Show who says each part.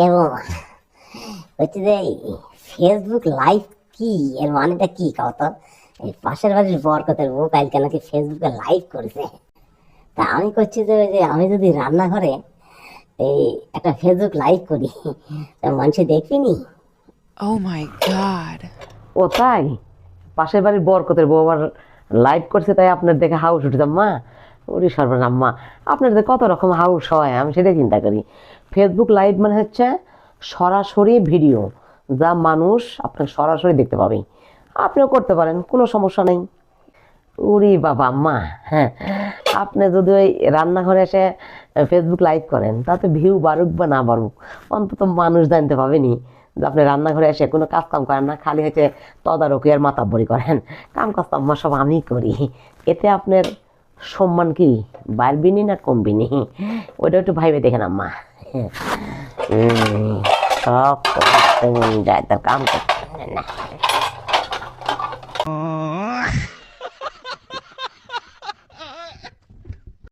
Speaker 1: কেমন হচ্ছে যে ফেসবুক লাইভ কি, এর মানেটা কি কত? এই পাশের বাড়ির বরকতের বউ কালকে নাকি ফেসবুকে লাইভ করেছে। তা আমি করছি যে ওই যে আমি যদি রান্নাঘরে এই একটা ফেসবুক লাইভ করি, তা মানুষ দেখবিনি?
Speaker 2: Oh my God.
Speaker 3: ও তাই? পাশের বাড়ির বরকতের বউ আবার লাইভ করছে, তাই আপনার দেখে হাউস উঠেছে আম্মা? ওরে সর্বনাশ আম্মা, আপনার যে কত রকম হাউস হয় আমি সেটাই চিন্তা করি। ফেসবুক লাইভ মানে হচ্ছে সরাসরি ভিডিও, যা মানুষ আপনাকে সরাসরি দেখতে পাবে। আপনিও করতে পারেন, কোনো সমস্যা নেই। উরি বাবা আম্মা, হ্যাঁ, আপনি যদি ওই রান্নাঘরে এসে ফেসবুক লাইভ করেন, তাতে ভিউ বাড়ুক বা না বাড়ুক, অন্তত মানুষ জানতে পাবেনি যে আপনি রান্নাঘরে এসে কোনো কাজ কাম করেন না, খালি হচ্ছে তদারকি আর মাতাব্বরি করেন। কাম কাজ তো আম্মা সব আমি করি। এতে আপনার সম্মান কি বাড়বিনি না কমবিনি, ওইটা একটু ভাইবে দেখেন আম্মা। সব করতে মন যায়, তার কাম করতে পারে না।